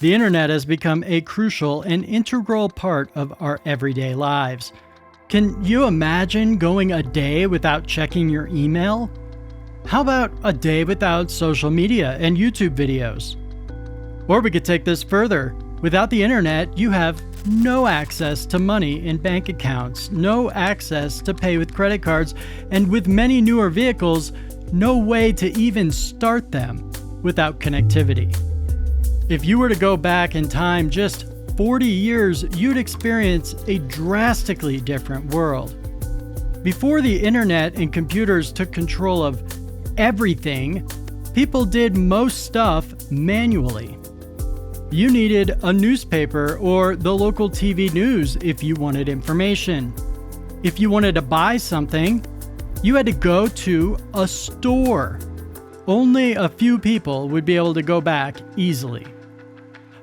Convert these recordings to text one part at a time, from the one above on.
The internet has become a crucial and integral part of our everyday lives. Can you imagine going a day without checking your email? How about a day without social media and YouTube videos? Or we could take this further. Without the internet, you have no access to money in bank accounts, no access to pay with credit cards, and with many newer vehicles, no way to even start them without connectivity. If you were to go back in time just 40 years, you'd experience a drastically different world. Before the internet and computers took control of everything, people did most stuff manually. You needed a newspaper or the local TV news if you wanted information. If you wanted to buy something, you had to go to a store. Only a few people would be able to go back easily.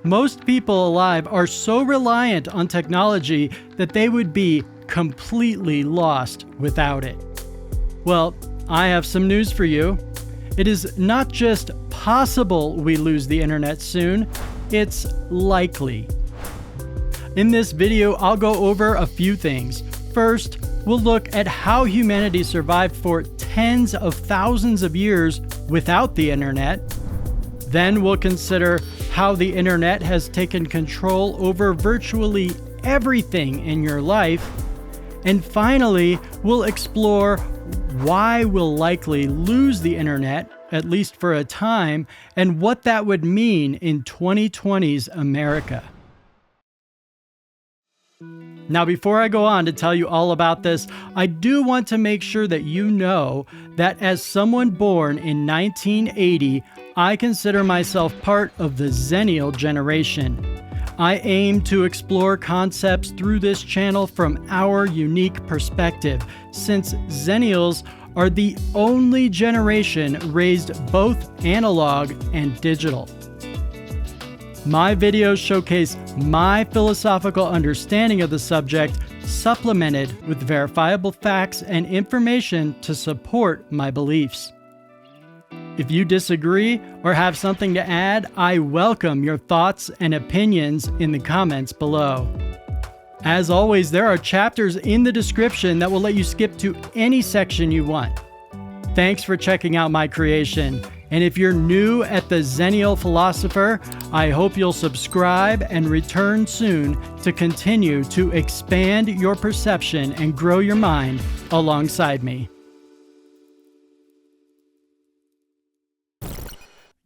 Most people alive are so reliant on technology that they would be completely lost without it. Well, I have some news for you. It is not just possible we lose the internet soon, it's likely. In this video, I'll go over a few things. First, we'll look at how humanity survived for tens of thousands of years without the internet. Then we'll consider how the internet has taken control over virtually everything in your life. And finally, we'll explore why we'll likely lose the internet, at least for a time, and what that would mean in 2020's America. Now, before I go on to tell you all about this, I do want to make sure that you know that as someone born in 1980, I consider myself part of the Xennial generation. I aim to explore concepts through this channel from our unique perspective, since Xennials are the only generation raised both analog and digital. My videos showcase my philosophical understanding of the subject, supplemented with verifiable facts and information to support my beliefs. If you disagree or have something to add, I welcome your thoughts and opinions in the comments below. As always, there are chapters in the description that will let you skip to any section you want. Thanks for checking out my creation. And if you're new at the Xennial Philosopher, I hope you'll subscribe and return soon to continue to expand your perception and grow your mind alongside me.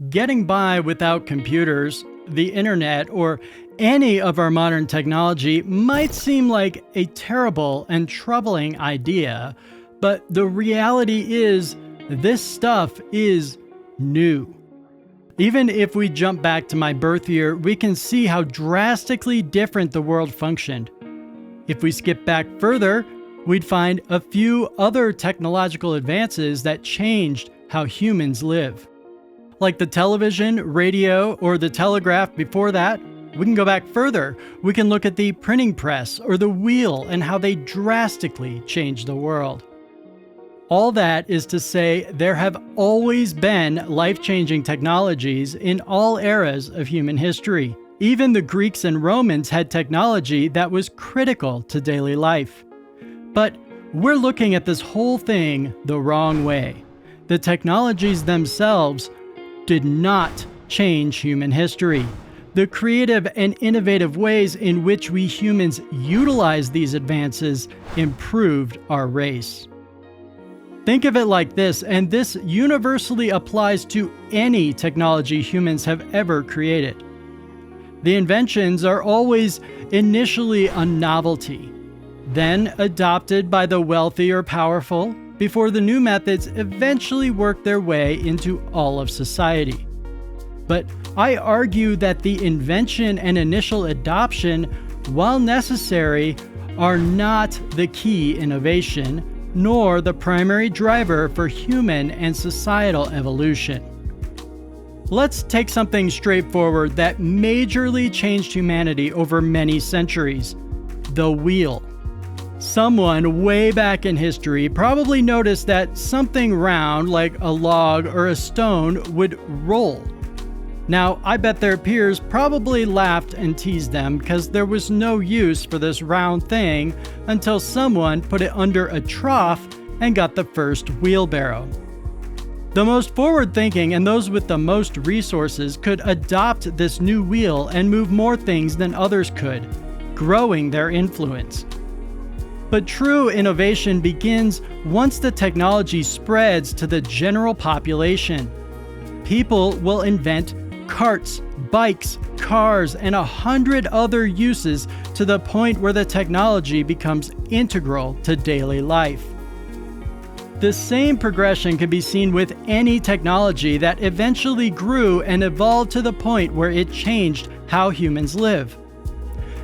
Getting by without computers, the internet, or any of our modern technology might seem like a terrible and troubling idea, but the reality is this stuff is new. Even if we jump back to my birth year, we can see how drastically different the world functioned. If we skip back further, we'd find a few other technological advances that changed how humans live. Like the television, radio, or the telegraph before that. We can go back further. We can look at the printing press or the wheel and how they drastically changed the world. All that is to say, there have always been life-changing technologies in all eras of human history. Even the Greeks and Romans had technology that was critical to daily life. But we're looking at this whole thing the wrong way. The technologies themselves did not change human history. The creative and innovative ways in which we humans utilize these advances improved our race. Think of it like this, and this universally applies to any technology humans have ever created. The inventions are always initially a novelty, then adopted by the wealthy or powerful, before the new methods eventually work their way into all of society. But I argue that the invention and initial adoption, while necessary, are not the key innovation, nor the primary driver for human and societal evolution. Let's take something straightforward that majorly changed humanity over many centuries: the wheel. Someone way back in history probably noticed that something round, like a log or a stone, would roll. Now, I bet their peers probably laughed and teased them because there was no use for this round thing until someone put it under a trough and got the first wheelbarrow. The most forward-thinking and those with the most resources could adopt this new wheel and move more things than others could, growing their influence. But true innovation begins once the technology spreads to the general population. People will invent carts, bikes, cars, and 100 other uses to the point where the technology becomes integral to daily life. The same progression can be seen with any technology that eventually grew and evolved to the point where it changed how humans live.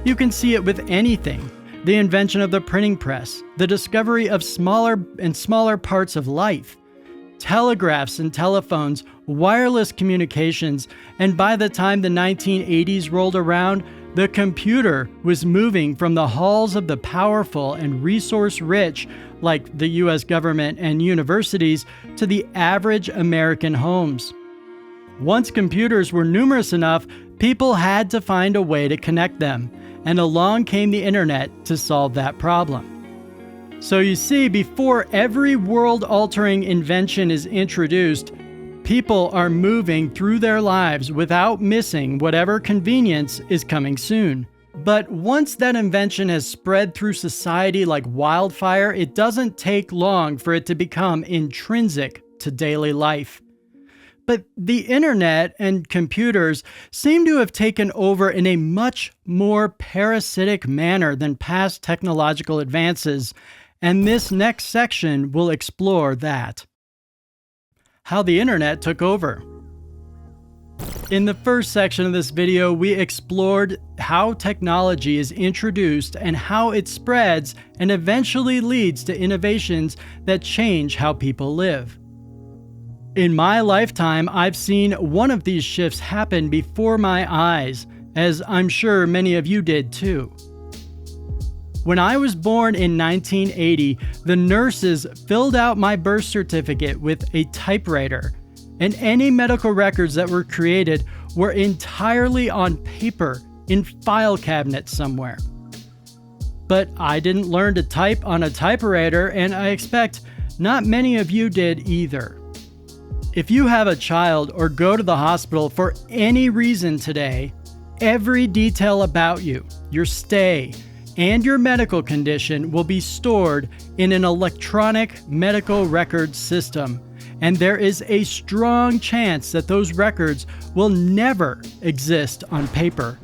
You can see it with anything: the invention of the printing press, the discovery of smaller and smaller parts of life, telegraphs and telephones, wireless communications, and by the time the 1980s rolled around, the computer was moving from the halls of the powerful and resource-rich, like the US government and universities, to the average American homes. Once computers were numerous enough, people had to find a way to connect them, and along came the internet to solve that problem. So you see, before every world-altering invention is introduced, people are moving through their lives without missing whatever convenience is coming soon. But once that invention has spread through society like wildfire, it doesn't take long for it to become intrinsic to daily life. But the internet and computers seem to have taken over in a much more parasitic manner than past technological advances, and this next section will explore that. How the internet took over. In the first section of this video, we explored how technology is introduced and how it spreads and eventually leads to innovations that change how people live. In my lifetime, I've seen one of these shifts happen before my eyes, as I'm sure many of you did too. When I was born in 1980, the nurses filled out my birth certificate with a typewriter, and any medical records that were created were entirely on paper in file cabinets somewhere. But I didn't learn to type on a typewriter, and I expect not many of you did either. If you have a child or go to the hospital for any reason today, every detail about you, your stay, and your medical condition will be stored in an electronic medical record system, and there is a strong chance that those records will never exist on paper.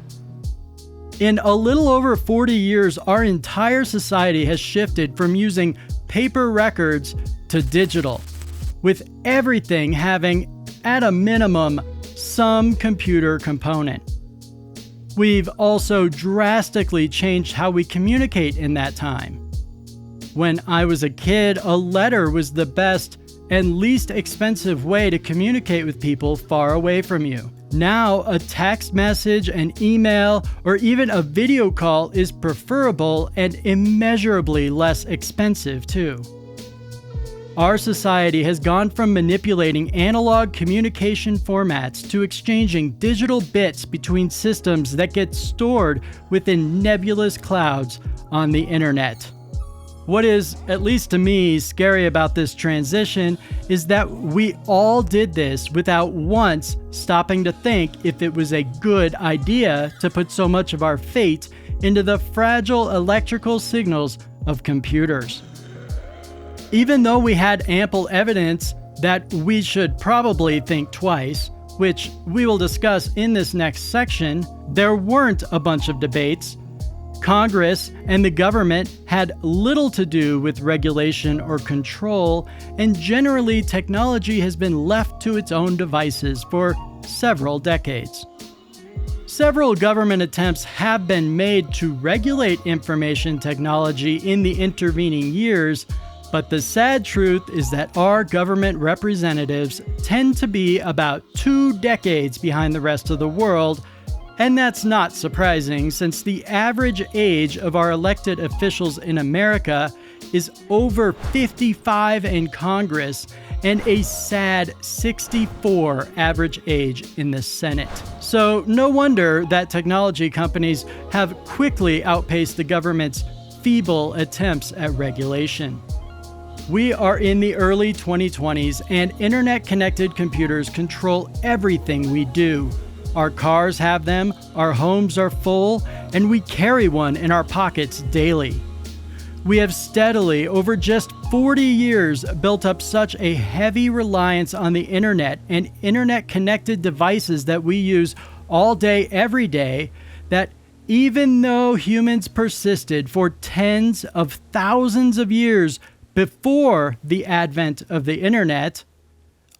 In a little over 40 years, our entire society has shifted from using paper records to digital, with everything having, at a minimum, some computer component. We've also drastically changed how we communicate in that time. When I was a kid, a letter was the best and least expensive way to communicate with people far away from you. Now, a text message, an email, or even a video call is preferable and immeasurably less expensive too. Our society has gone from manipulating analog communication formats to exchanging digital bits between systems that get stored within nebulous clouds on the internet. What is, at least to me, scary about this transition is that we all did this without once stopping to think if it was a good idea to put so much of our fate into the fragile electrical signals of computers. Even though we had ample evidence that we should probably think twice, which we will discuss in this next section, there weren't a bunch of debates. Congress and the government had little to do with regulation or control, and generally technology has been left to its own devices for several decades. Several government attempts have been made to regulate information technology in the intervening years, but the sad truth is that our government representatives tend to be about 2 decades behind the rest of the world, and that's not surprising since the average age of our elected officials in America is over 55 in Congress, and a sad 64 average age in the Senate. So no wonder that technology companies have quickly outpaced the government's feeble attempts at regulation. We are in the early 2020s, and internet-connected computers control everything we do. Our cars have them, our homes are full, and we carry one in our pockets daily. We have steadily, over just 40 years, built up such a heavy reliance on the internet and internet-connected devices that we use all day, every day, that even though humans persisted for tens of thousands of years before the advent of the internet,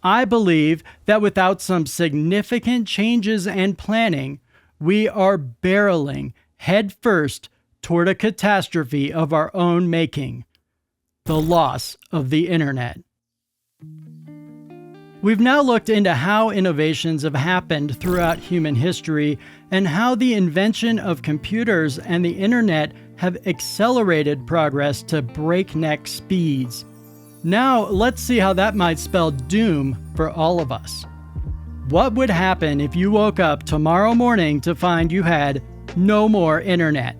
I believe that without some significant changes and planning, we are barreling headfirst toward a catastrophe of our own making: the loss of the internet. We've now looked into how innovations have happened throughout human history and how the invention of computers and the internet have accelerated progress to breakneck speeds. Now, let's see how that might spell doom for all of us. What would happen if you woke up tomorrow morning to find you had no more internet?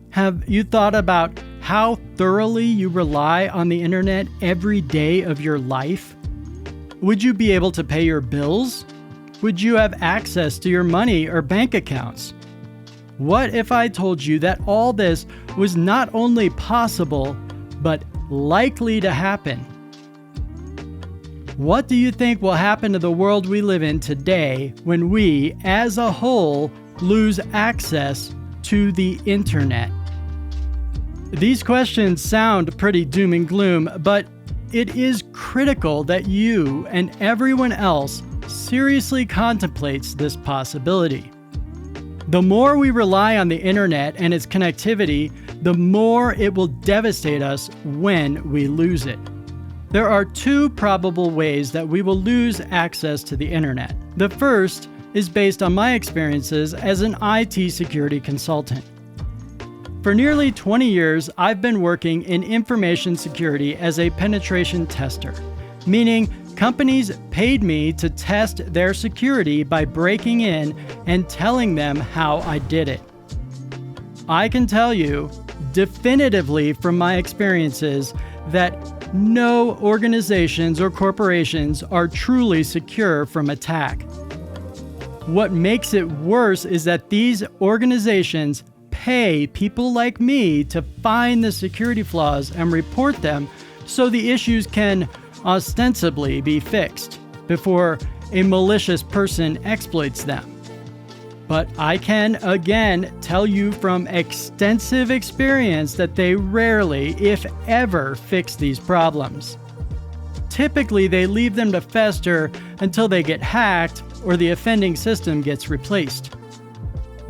Have you thought about how thoroughly you rely on the internet every day of your life? Would you be able to pay your bills? Would you have access to your money or bank accounts? What if I told you that all this was not only possible, but likely to happen? What do you think will happen to the world we live in today when we, as a whole, lose access to the internet? These questions sound pretty doom and gloom, but it is critical that you and everyone else seriously contemplates this possibility. The more we rely on the internet and its connectivity, the more it will devastate us when we lose it. There are two probable ways that we will lose access to the internet. The first is based on my experiences as an IT security consultant. For nearly 20 years, I've been working in information security as a penetration tester, meaning companies paid me to test their security by breaking in and telling them how I did it. I can tell you definitively from my experiences that no organizations or corporations are truly secure from attack. What makes it worse is that these organizations pay people like me to find the security flaws and report them so the issues can ostensibly be fixed before a malicious person exploits them. But I can again tell you from extensive experience that they rarely, if ever, fix these problems. Typically, they leave them to fester until they get hacked or the offending system gets replaced.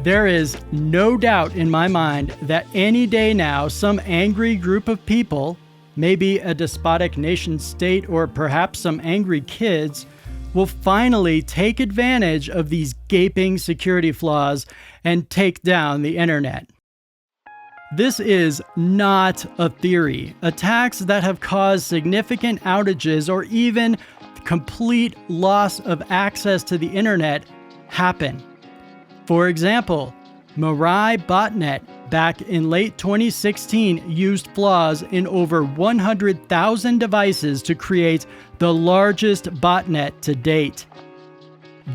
There is no doubt in my mind that any day now, some angry group of people, maybe a despotic nation state or perhaps some angry kids, will finally take advantage of these gaping security flaws and take down the internet. This is not a theory. Attacks that have caused significant outages or even complete loss of access to the internet happen. For example, Mirai botnet back in late 2016 used flaws in over 100,000 devices to create the largest botnet to date.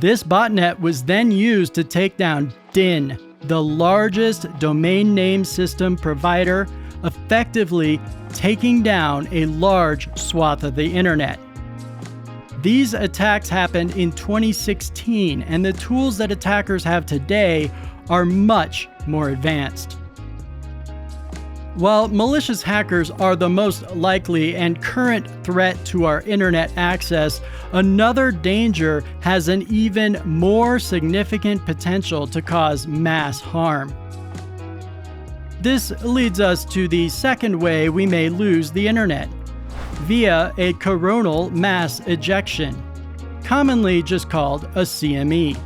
This botnet was then used to take down DIN, the largest domain name system provider, effectively taking down a large swath of the internet. These attacks happened in 2016, and the tools that attackers have today are much more advanced. While malicious hackers are the most likely and current threat to our internet access, another danger has an even more significant potential to cause mass harm. This leads us to the second way we may lose the internet, via a coronal mass ejection, commonly just called a CME.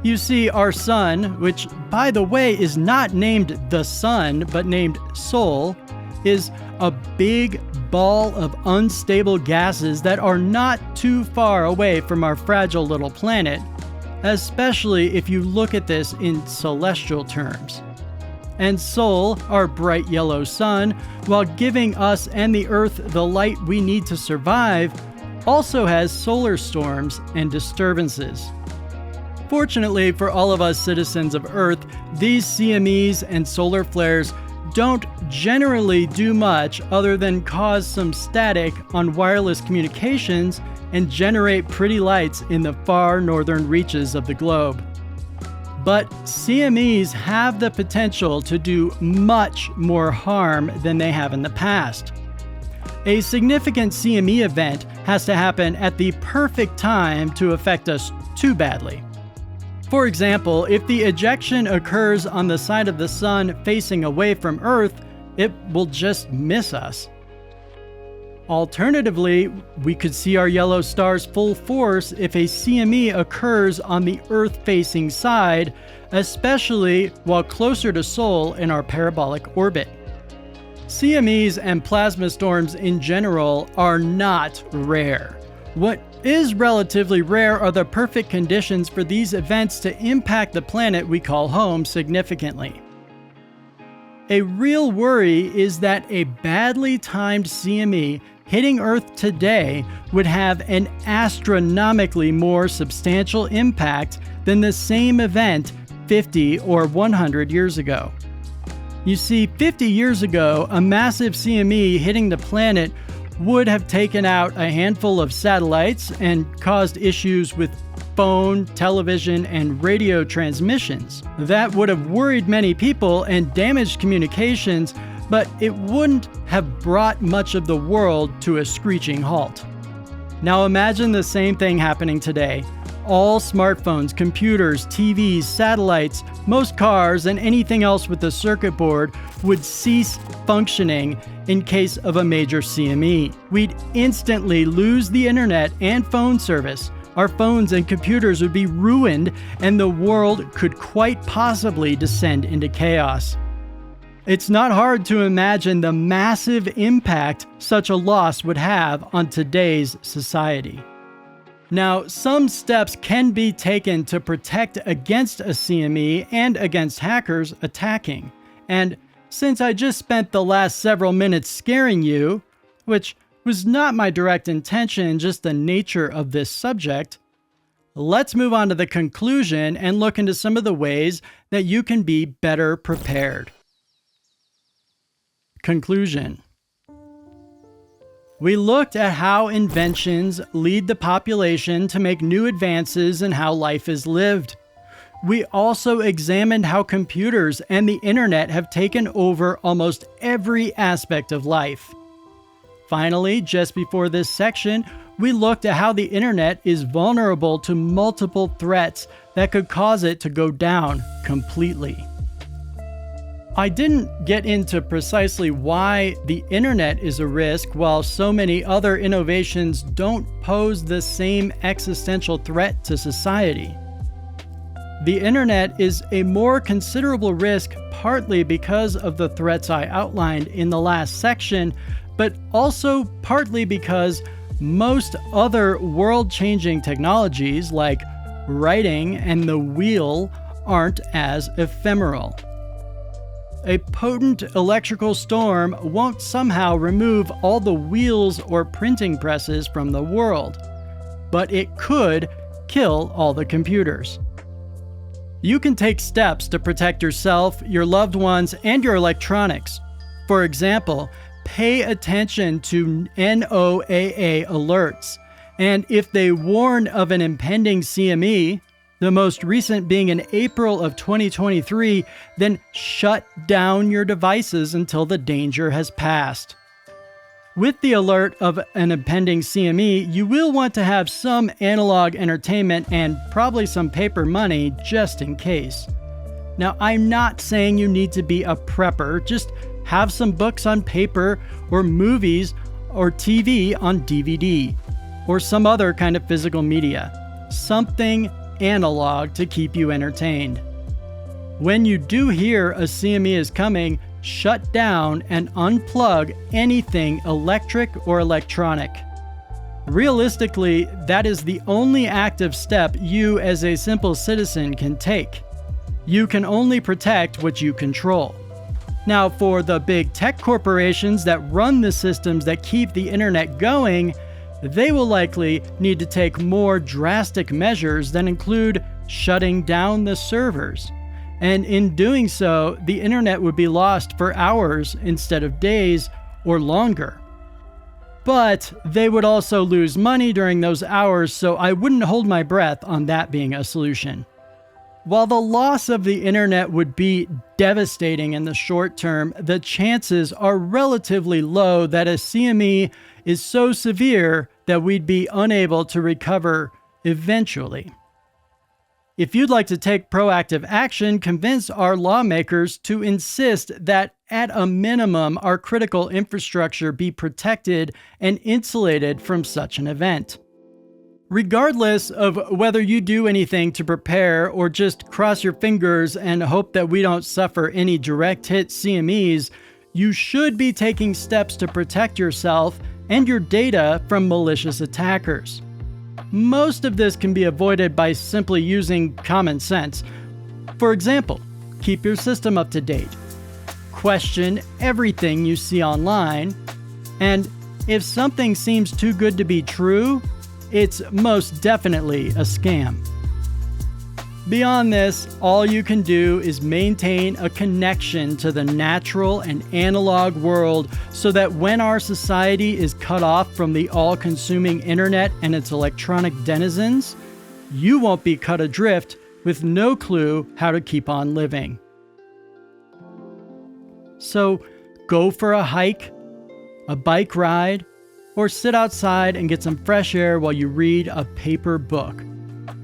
You see, our sun, which by the way is not named the sun but named Sol, is a big ball of unstable gases that are not too far away from our fragile little planet, especially if you look at this in celestial terms. And Sol, our bright yellow sun, while giving us and the Earth the light we need to survive, also has solar storms and disturbances. Fortunately for all of us citizens of Earth, these CMEs and solar flares don't generally do much other than cause some static on wireless communications and generate pretty lights in the far northern reaches of the globe. But CMEs have the potential to do much more harm than they have in the past. A significant CME event has to happen at the perfect time to affect us too badly. For example, if the ejection occurs on the side of the sun facing away from Earth, it will just miss us. Alternatively, we could see our yellow stars full force if a CME occurs on the Earth-facing side, especially while closer to Sol in our parabolic orbit. CMEs and plasma storms in general are not rare. What is relatively rare are the perfect conditions for these events to impact the planet we call home significantly. A real worry is that a badly timed CME hitting Earth today would have an astronomically more substantial impact than the same event 50 or 100 years ago. You see, 50 years ago, a massive CME hitting the planet would have taken out a handful of satellites and caused issues with phone, television, and radio transmissions. That would have worried many people and damaged communications, but it wouldn't have brought much of the world to a screeching halt. Now imagine the same thing happening today. All smartphones, computers, TVs, satellites, most cars, and anything else with a circuit board would cease functioning in case of a major CME. We'd instantly lose the internet and phone service. Our phones and computers would be ruined, and the world could quite possibly descend into chaos. It's not hard to imagine the massive impact such a loss would have on today's society. Now, some steps can be taken to protect against a CME and against hackers attacking. And since I just spent the last several minutes scaring you, which was not my direct intention, just the nature of this subject, let's move on to the conclusion and look into some of the ways that you can be better prepared. Conclusion. We looked at how inventions lead the population to make new advances in how life is lived. We also examined how computers and the internet have taken over almost every aspect of life. Finally, just before this section, we looked at how the internet is vulnerable to multiple threats that could cause it to go down completely. I didn't get into precisely why the internet is a risk while so many other innovations don't pose the same existential threat to society. The internet is a more considerable risk partly because of the threats I outlined in the last section, but also partly because most other world-changing technologies like writing and the wheel aren't as ephemeral. A potent electrical storm won't somehow remove all the wheels or printing presses from the world, but it could kill all the computers. You can take steps to protect yourself, your loved ones, and your electronics. For example, pay attention to NOAA alerts, and if they warn of an impending CME, the most recent being in April of 2023, then shut down your devices until the danger has passed. With the alert of an impending CME, you will want to have some analog entertainment and probably some paper money just in case. Now, I'm not saying you need to be a prepper, just have some books on paper or movies or TV on DVD or some other kind of physical media. Something analog to keep you entertained. When you do hear a CME is coming, shut down and unplug anything electric or electronic. Realistically, that is the only active step you as a simple citizen can take. You can only protect what you control. Now, for the big tech corporations that run the systems that keep the internet going, they will likely need to take more drastic measures that include shutting down the servers. And in doing so, the internet would be lost for hours instead of days or longer. But they would also lose money during those hours, so I wouldn't hold my breath on that being a solution. While the loss of the internet would be devastating in the short term, the chances are relatively low that a CME is so severe that we'd be unable to recover eventually. If you'd like to take proactive action, convince our lawmakers to insist that at a minimum our critical infrastructure be protected and insulated from such an event. Regardless of whether you do anything to prepare or just cross your fingers and hope that we don't suffer any direct hit CMEs, you should be taking steps to protect yourself and your data from malicious attackers. Most of this can be avoided by simply using common sense. For example, keep your system up to date. Question everything you see online. And if something seems too good to be true, it's most definitely a scam. Beyond this, all you can do is maintain a connection to the natural and analog world so that when our society is cut off from the all-consuming internet and its electronic denizens, you won't be cut adrift with no clue how to keep on living. So go for a hike, a bike ride, or sit outside and get some fresh air while you read a paper book.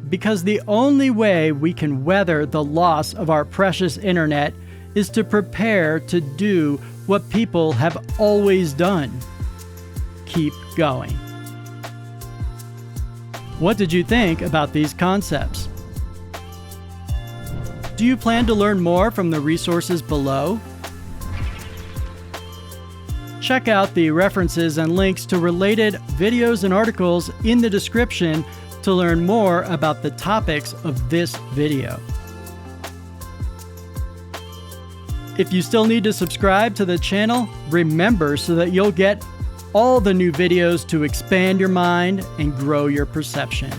Because the only way we can weather the loss of our precious internet is to prepare to do what people have always done. Keep going. What did you think about these concepts? Do you plan to learn more from the resources below? Check out the references and links to related videos and articles in the description to learn more about the topics of this video. If you still need to subscribe to the channel, remember so that you'll get all the new videos to expand your mind and grow your perception.